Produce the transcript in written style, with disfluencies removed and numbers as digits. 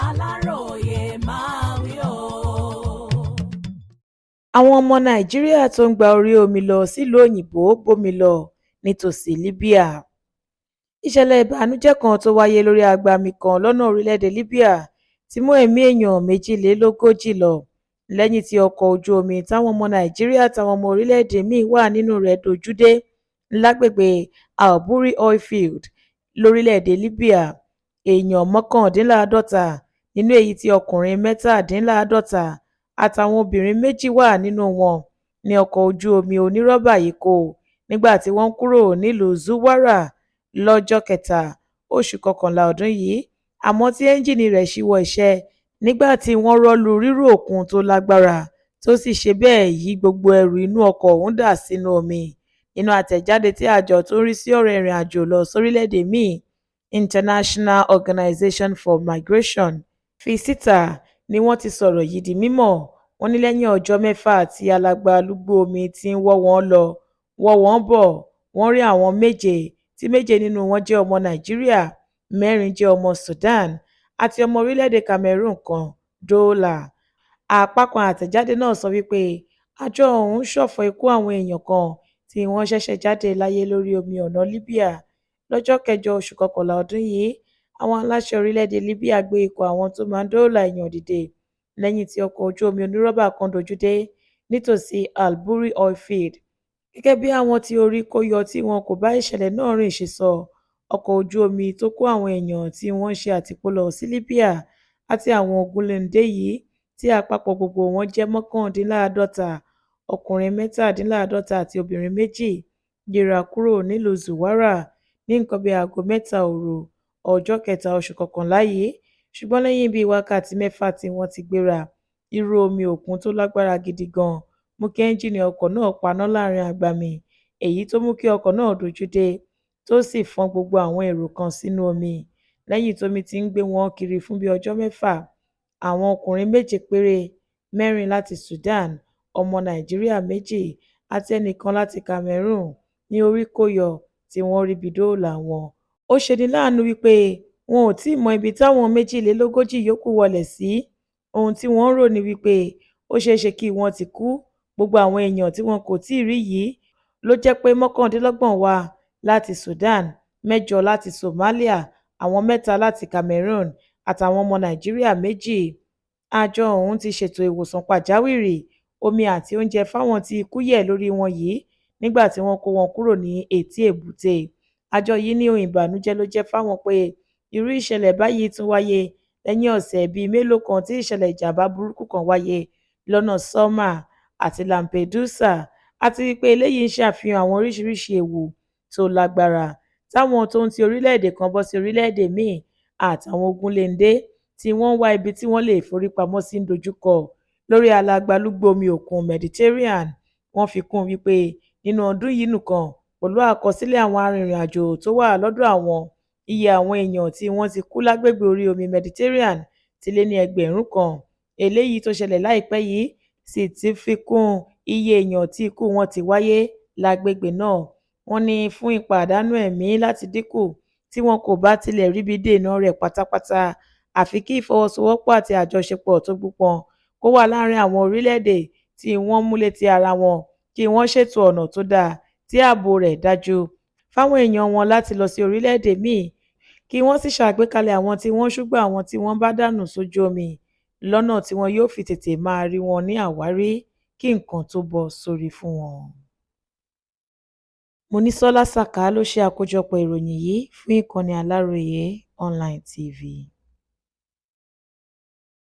Aláròye máa wí o. Àwọn ọmọ Nàìjíríà tó ń gba orí omi lọ sílùú òyìnbó bómi lọ nítòsí Libya. Ìṣẹ̀lẹ̀ ìbànújẹ́ kan tó wáyé lórí agbami kan lọ́nà orílẹ̀-èdè Libya ti mú ẹ̀mí èèyàn 42 lọ lẹ́yìn tí ọkọ̀ ojú omi táwọn ọmọ Nàìjíríà àtàwọn ọmọ orílẹ̀-èdè míì wà nínú rẹ̀ dojú dé lágbègbè Al Buri Oil Field lórílẹ̀-èdè Libya. Èèyàn 51 nínú èyí tí ọkùnrin 17 àtàwọn obìnrin 2 wà nínú wọn ní ọkọ̀ ojú omi onírọ́bà yìí kó nígbà tí wọ́n kúrò nílùú Zuwara lọ́jọ́ 3 oṣù kọkànlá ọdún yìí, àmọ́ tí ẹ́ńjìnì rẹ̀ ṣíwọ́ iṣẹ́ nígbà tí wọ́n rọ́lu rírú òkun tó lágbára tó sì ṣe bẹ́ẹ̀ yí gbogbo ẹrù inú ọkọ̀ ọ̀hún dà sínú omi. Nínú àtẹ̀jáde tí àjọ tó ń rí sí ọ̀rọ̀ ìrìn àjò lọ sórílẹ̀-èdè míì, International Organization for Migration, fi síta ni wọ́n ti sọ̀rọ̀ yìí di mímọ̀. Wọ́n ní lẹ́yìn ọjọ́ 6 tí alagbalúgbú omi ti ń wọ́ wọn lọ wọ́ wọn bọ̀, wọ́n rí àwọn 7 tí 7 nínú wọn jẹ́ ọmọ Nàìjíríà, 4 jẹ́ ọmọ Sudan àti ọmọ orílẹ̀-èdè Cameroon kan dóòlà. Apá kan àtẹ̀jáde náà sọ wípé àjọ ọ̀hún ṣọ̀fọ̀ ikú àwọn èèyàn kan tí wọ́n ṣẹ̀ṣẹ̀ jáde láyé lórí omi ọ̀nà Libya. Lọ́jọ́ 8 oṣù kọkànlá ọdún yìí, àwọn aláṣẹ orílẹ̀-èdè Libya gbé ikọ̀ àwọn tó máa ń dóòlà èèyàn dìde lẹ́yìn tí ọkọ̀ ojú omi onírọ́bà kan dojú dé nítòsí Al Buri Oil Field. Gẹ́gẹ́ bí àwọn tí orí kó yọ tí wọn kò bá ìṣẹ̀lẹ̀ náà rìn ṣe sọ, ọkọ̀ ojú omi tó kó àwọn èèyàn tí wọ́n ṣe àtìpó lọ sí Libya àti àwọn ogunléndé yìí tí àpapọ̀ gbogbo wọn jẹ́ 51, ọkùnrin 17 àti obìnrin 2, gbéra kúrò nílùú Zuwara ní nǹkan bíi aago 3 òru ọjọ́ 3 oṣù kọkànlá yìí, ṣùgbọ́n lẹ́yìn bíi wákàtí 6 tí wọ́n ti gbéra, irú omi òkun tó lágbára gidi gan mú kí ẹ́ńjìnì ọkọ̀ náà paná láàrin agbami, èyí tó mú kí ọkọ̀ náà dojú dé tó sì fọ́n gbogbo àwọn èrò kan sínú omi. Lẹ́yìn tómi ti ń gbé wọn kiri fún bíi ọjọ́ 6, àwọn ọkùnrin 7 péré, 4 láti Sudan, ọmọ Nàìjíríà 2 àti ẹnìkan láti Cameroon ní orí kó yọ tí wọ́n ríbi dóòlà wọn. Ó ṣeni láàánú wípé wọn ò tíì mọ ibi táwọn 42 yòókù wọlé sí. Ohun tí wọ́n ń rò ní wípé ó ṣeéṣe kí wọ́n ti kú. Gbogbo àwọn èèyàn tí wọn kò tíì rí yìí ló jẹ́ pé 29 wá láti Sudan, 8 láti Somalia, àwọn 3 láti Cameroon àtàwọn ọmọ Nàìjíríà 2. Àjọ ọ̀hún ti ṣètò ìwòsàn pàjáwìrì, omi àti oúnjẹ fáwọn tí ikú yẹ̀ lórí wọn yìí nígbà tí wọ́n kó wọn kúrò ní etí èbúté. Àjọ yìí ní ohun ìbànújẹ́ ló jẹ́ fáwọn pé irú ìṣẹ̀lẹ̀ báyìí tún wáyé lẹ́yìn ọ̀sẹ̀ bíi mélòó kan tí ìṣẹ̀lẹ̀ ìjàmbá burúkú kan wáyé lọ́nà Soma àti Lampedusa, àti wípé eléyìí ń ṣàfihàn àwọn oríṣiríṣi ewu tó lágbára táwọn tó ń ti orílẹ̀-èdè kan bọ́ sí orílẹ̀-èdè míì àtàwọn ogunléndé tí wọ́n ń wá ibi tí wọ́n lè forí pamọ́ sí ń dojúkọ lórí alagbalúgbú omi òkun Mediterranean. Wọ́n fi kún un wípé nínú ọdún yìí nìkan, pẹ̀lú àkọsílẹ̀ àwọn arìnrìn-àjò tó wà lọ́dọ̀ àwọn, iye àwọn èèyàn tí wọ́n ti kú lágbègbè orí omi Mediterranean ti lé ní 1000 kan. Eléyìí tó ṣẹlẹ̀ láìpẹ́ yìí sì ti fi kún iye èèyàn tí ikú wọn ti wáyé lágbègbè náà. Wọ́n ní fún ìpàdánù ẹ̀mí láti dínkù tí wọn kò bá tilẹ̀ ríbi dènà rẹ̀ pátápátá, àfi kí ìfọwọ́sowọ́pọ̀ àti àjọṣepọ̀ tó gbópọn kó wà láàárín àwọn orílẹ̀-èdè tí wọ́n mú létí ara wọn kí wọ́n ṣètò ọ̀nà tó dáa tí ààbò rẹ̀ dájú fáwọn èèyàn wọn láti lọ sí orílẹ̀-èdè míì, kí wọ́n sì ṣàgbékalẹ̀ àwọn tí wọ́n ṣùgbọ́n àwọn tí wọ́n bá dànù sójú omi lọ́nà tí wọn yóò fi tètè máa rí wọn ní àwárí kí nǹkan tó bọ́ sórí fún wọn. Monísọ́lá Sàká ló ṣe àkójọpọ̀ ìròyìn yìí fún ìkànnì Aláròye Online TV.